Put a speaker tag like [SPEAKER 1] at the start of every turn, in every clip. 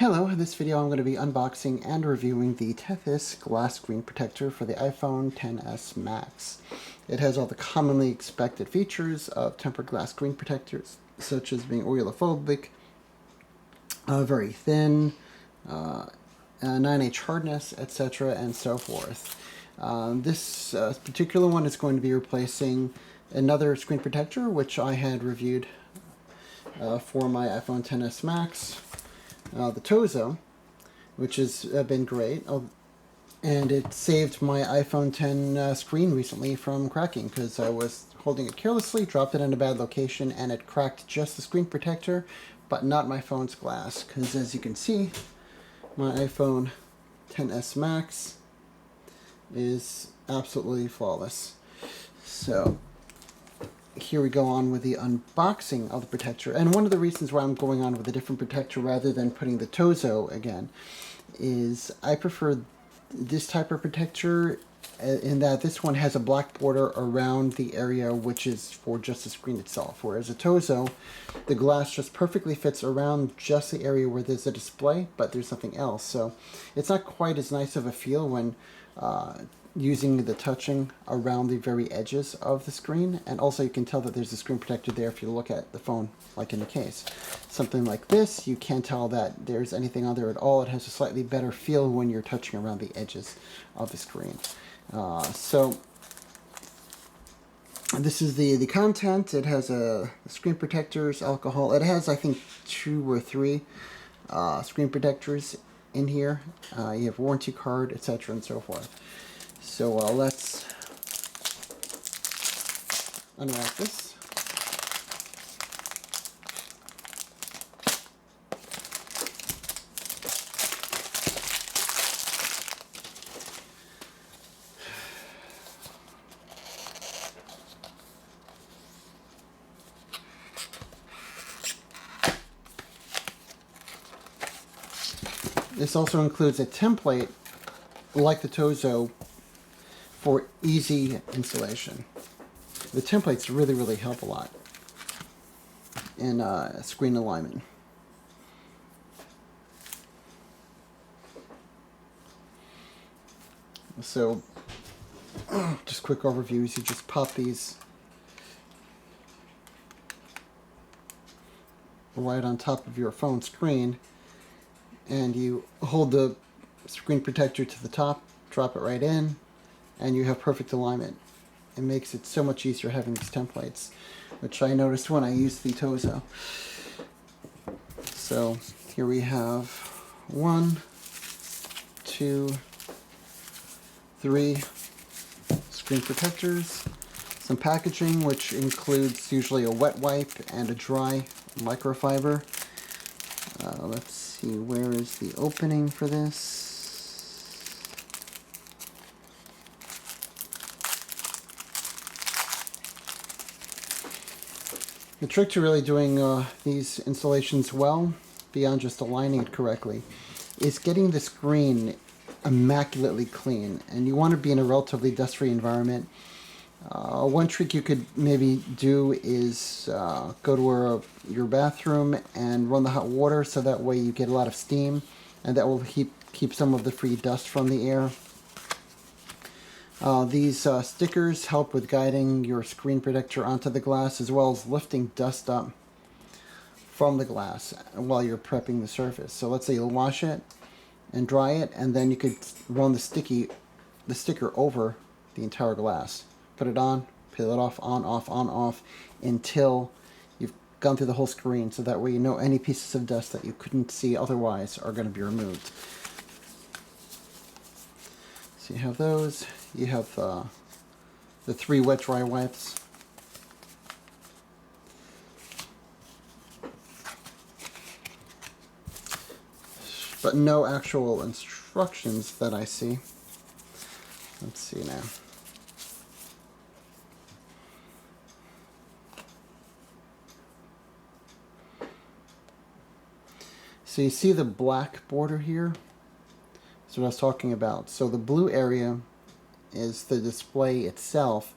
[SPEAKER 1] Hello, in this video I'm going to be unboxing and reviewing the TETHYS glass screen protector for the iPhone XS Max. It has all the commonly expected features of tempered glass screen protectors, such as being oilophobic, very thin, 9H hardness, etc., and so forth. This particular one is going to be replacing another screen protector, which I had reviewed for my iPhone XS Max. The TETHYS, which has been great, and it saved my iPhone X screen recently from cracking because I was holding it carelessly, dropped it in a bad location, and it cracked just the screen protector, but not my phone's glass. Because as you can see, my iPhone XS Max is absolutely flawless. So here we go on with the unboxing of the protector. And one of the reasons why I'm going on with a different protector rather than putting the TETHYS again is I prefer this type of protector in that this one has a black border around the area which is for just the screen itself, whereas a TETHYS, the glass just perfectly fits around just the area where there's a display, but there's nothing else. So it's not quite as nice of a feel when using the touching around the very edges of the screen, and also you can tell that there's a screen protector there if you look at the phone like in the case. Something like this, you can't tell that there's anything on there at all. It has a slightly better feel when you're touching around the edges of the screen. So this is the content. It has a screen protectors, alcohol. It has, I think, 2 or 3 screen protectors in here. You have warranty card, etc., and so forth. So let's unwrap this. This also includes a template like the TETHYS for easy installation. The templates really help a lot in screen alignment. So just quick overviews, you just pop these right on top of your phone screen and you hold the screen protector to the top, drop it right in, and you have perfect alignment. It makes it so much easier having these templates, which I noticed when I used the TETHYS. So here we have 1, 2, 3 screen protectors, some packaging which includes usually a wet wipe and a dry microfiber. Let's see, where is the opening for this? The trick to really doing these installations well, beyond just aligning it correctly, is getting the screen immaculately clean. And you want to be in a relatively dust-free environment. One trick you could maybe do is go to your bathroom and run the hot water so that way you get a lot of steam, and that will keep some of the free dust from the air. These stickers help with guiding your screen protector onto the glass, as well as lifting dust up from the glass while you're prepping the surface. So let's say you'll wash it and dry it, and then you could run the sticker over the entire glass. Put it on, peel it off, on, off, until you've gone through the whole screen, so that way you know any pieces of dust that you couldn't see otherwise are going to be removed. So you have those. You have the 3 wet dry wipes. But no actual instructions that I see. Let's see now. So you see the black border here? That's what I was talking about. So the blue area is the display itself.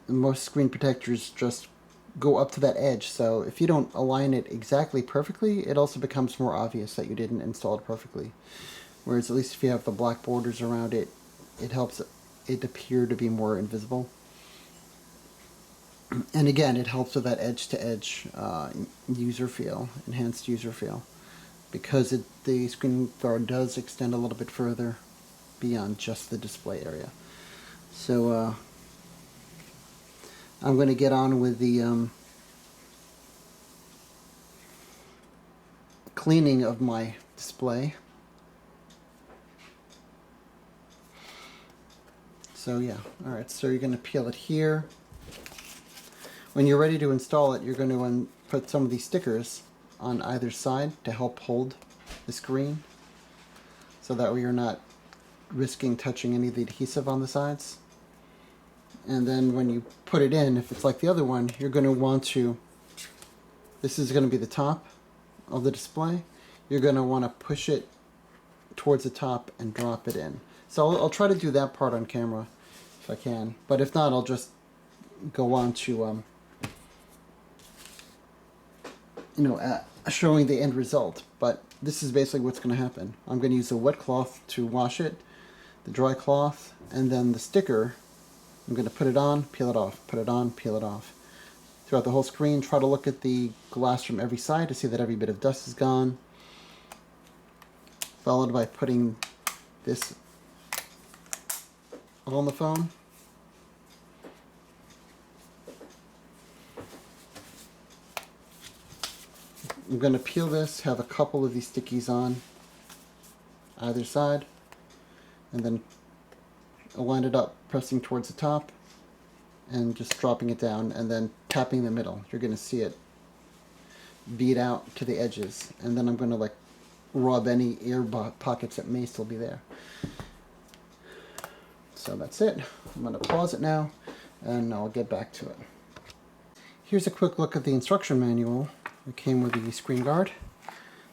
[SPEAKER 1] Most screen protectors just go up to that edge. So if you don't align it exactly perfectly, it also becomes more obvious that you didn't install it perfectly. Whereas at least if you have the black borders around it, it helps it appear to be more invisible. And again, it helps with that edge-to-edge user feel, enhanced user feel, because the screen guard does extend a little bit further beyond just the display area. So I'm going to get on with the cleaning of my display. So yeah, alright, so you're going to peel it here. When you're ready to install it, you're going to put some of these stickers on either side to help hold the screen, so that way you're not risking touching any of the adhesive on the sides. And then when you put it in, if it's like the other one, you're going to want to, this is going to be the top of the display, you're going to want to push it towards the top and drop it in. So I'll try to do that part on camera if I can, but if not, I'll just go on to showing the end result. But this is basically what's going to happen. I'm going to use a wet cloth to wash it, the dry cloth, and then the sticker. I'm going to put it on, peel it off, put it on, peel it off. Throughout the whole screen, try to look at the glass from every side to see that every bit of dust is gone. Followed by putting this on the phone. I'm going to peel this, have a couple of these stickies on either side, and then align it up, pressing towards the top, and just dropping it down, and then tapping the middle. You're going to see it bead out to the edges, and then I'm going to rub any air pockets that may still be there. So that's it. I'm going to pause it now, and I'll get back to it. Here's a quick look at the instruction manual. It came with the screen guard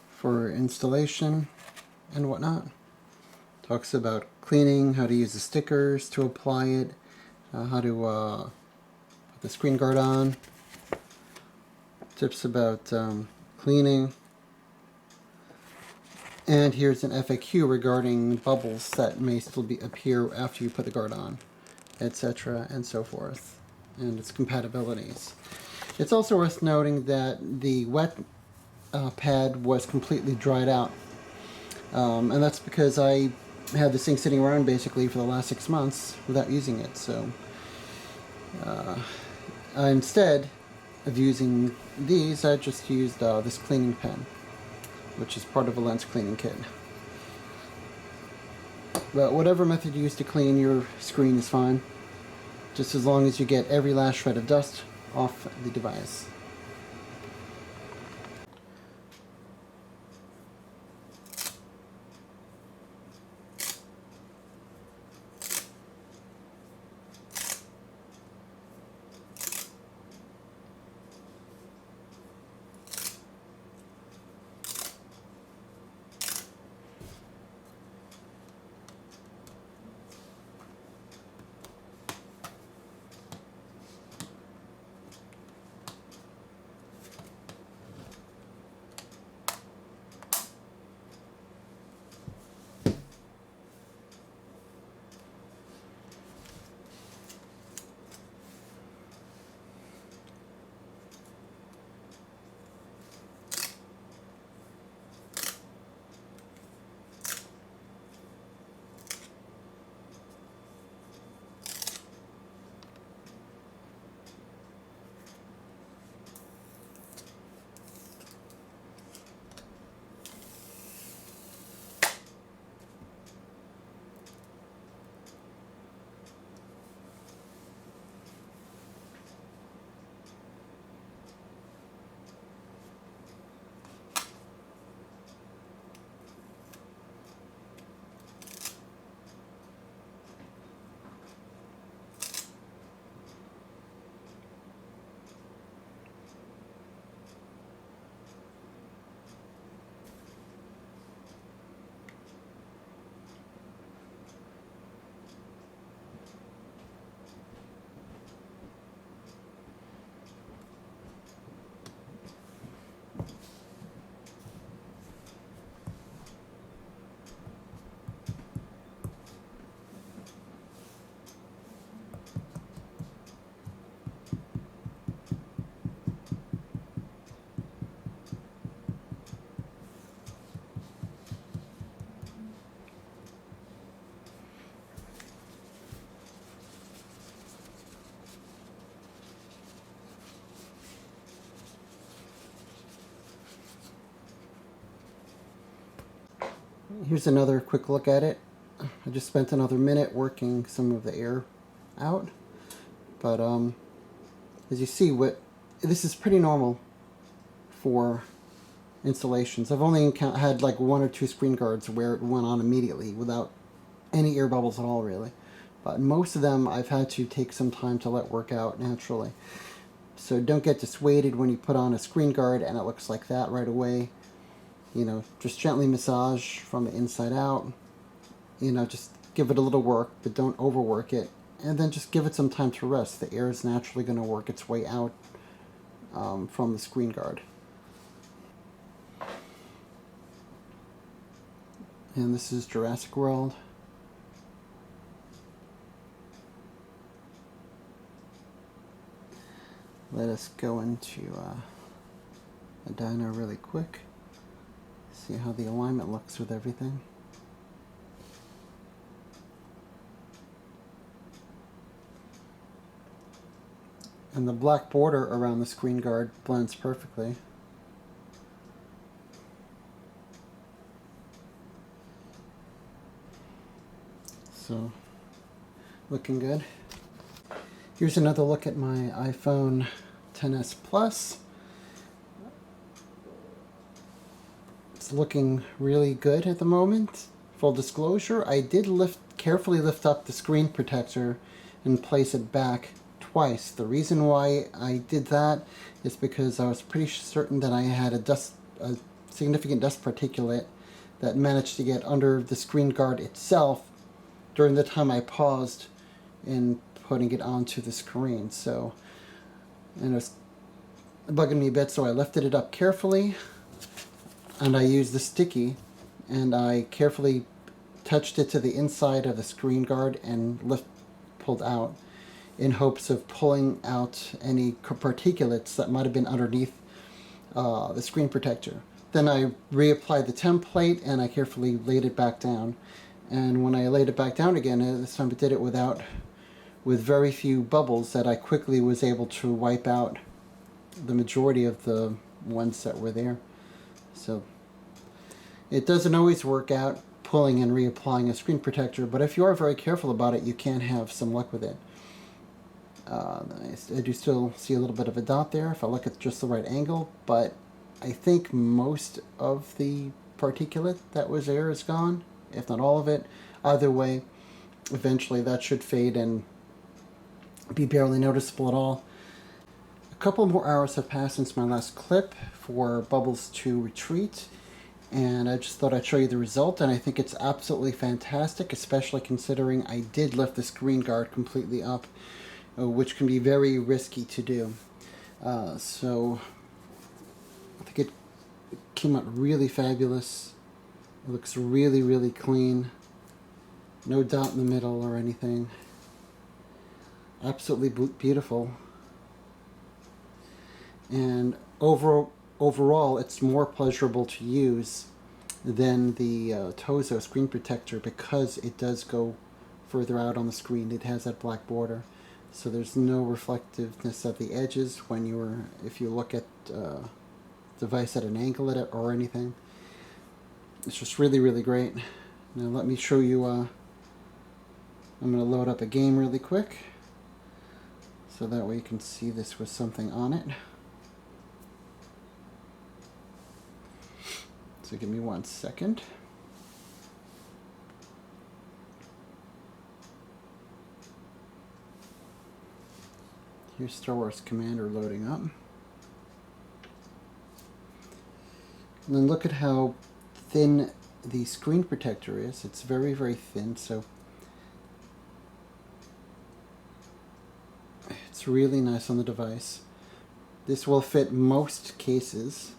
[SPEAKER 1] for installation and whatnot. Talks about cleaning, how to use the stickers to apply it, how to put the screen guard on, tips about cleaning, and here's an FAQ regarding bubbles that may still appear after you put the guard on, etc. and so forth, and its compatibilities. It's also worth noting that the wet pad was completely dried out, and that's because I had this thing sitting around basically for the last 6 months without using it. So instead of using these, I just used this cleaning pen, which is part of a lens cleaning kit. But whatever method you use to clean your screen is fine, just as long as you get every last shred of dust off the device. Here's another quick look at it. I just spent another minute working some of the air out, but as you see, this is pretty normal for installations. I've only had like 1 or 2 screen guards where it went on immediately without any air bubbles at all, really. But most of them I've had to take some time to let work out naturally. So don't get dissuaded when you put on a screen guard and it looks like that right away. You know, just gently massage from the inside out. You know, just give it a little work, but don't overwork it. And then just give it some time to rest. The air is naturally going to work its way out from the screen guard. And this is Jurassic World. Let us go into a dyno really quick. See how the alignment looks with everything. And the black border around the screen guard blends perfectly. So, looking good. Here's another look at my iPhone XS Plus. It's looking really good at the moment. Full disclosure, I did carefully lift up the screen protector and place it back twice. The reason why I did that is because I was pretty certain that I had a significant dust particulate that managed to get under the screen guard itself during the time I paused in putting it onto the screen. So, and it was bugging me a bit, so I lifted it up carefully and I used the sticky and I carefully touched it to the inside of the screen guard and pulled out in hopes of pulling out any particulates that might have been underneath the screen protector. Then I reapplied the template and I carefully laid it back down. And when I laid it back down again, this time I did it with very few bubbles that I quickly was able to wipe out the majority of the ones that were there. So it doesn't always work out pulling and reapplying a screen protector, but if you are very careful about it, you can have some luck with it. I do still see a little bit of a dot there if I look at just the right angle, but I think most of the particulate that was there is gone, if not all of it. Either way, eventually that should fade and be barely noticeable at all. A couple more hours have passed since my last clip for bubbles to retreat, and I just thought I'd show you the result, and I think it's absolutely fantastic, especially considering I did lift the screen guard completely up, which can be very risky to do. So I think it came out really fabulous. It looks really, really clean. No dot in the middle or anything. Absolutely beautiful. And overall, it's more pleasurable to use than the Tozo screen protector because it does go further out on the screen. It has that black border. So there's no reflectiveness of the edges if you look at the device at an angle at it or anything. It's just really, really great. Now let me show you, I'm going to load up a game really quick so that way you can see this with something on it. So give me 1 second. Here's Star Wars Commander loading up. And then look at how thin the screen protector is. It's very, very thin, so it's really nice on the device. This will fit most cases.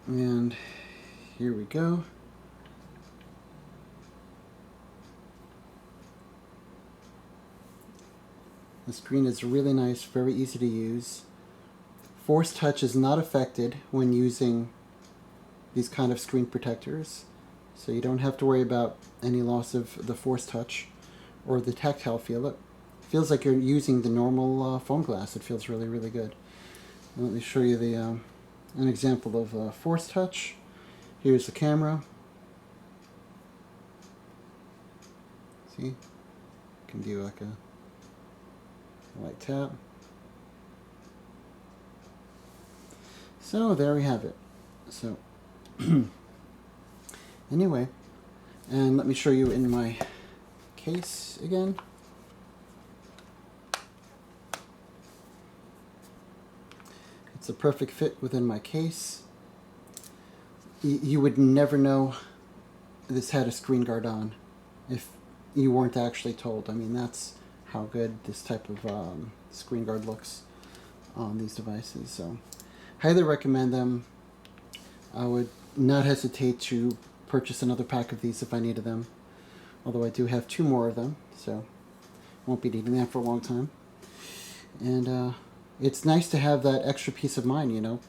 [SPEAKER 1] And here we go. The screen is really nice, very easy to use. Force touch is not affected when using these kind of screen protectors. So you don't have to worry about any loss of the force touch or the tactile feel. It feels like you're using the normal phone glass. It feels really, really good. And let me show you the an example of force touch. Here's the camera. See? You can do like a light tap. So there we have it. So anyway, and let me show you in my case again. It's a perfect fit within my case. You would never know this had a screen guard on if you weren't actually told. I mean, that's how good this type of screen guard looks on these devices. So highly recommend them. I would not hesitate to purchase another pack of these if I needed them. Although I do have 2 more of them, so won't be needing that for a long time. And it's nice to have that extra peace of mind, you know,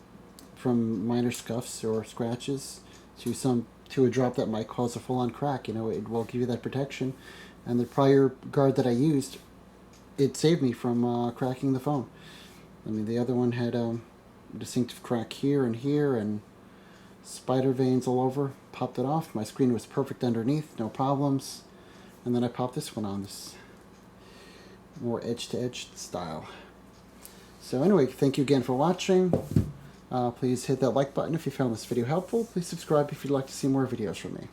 [SPEAKER 1] from minor scuffs or scratches to a drop that might cause a full-on crack. You know, it will give you that protection. And the prior guard that I used, it saved me from cracking the phone. I mean, the other one had a distinctive crack here and spider veins all over. Popped it off. My screen was perfect underneath, no problems. And then I popped this one on, this more edge-to-edge style. So anyway, thank you again for watching. Please hit that like button if you found this video helpful. Please subscribe if you'd like to see more videos from me.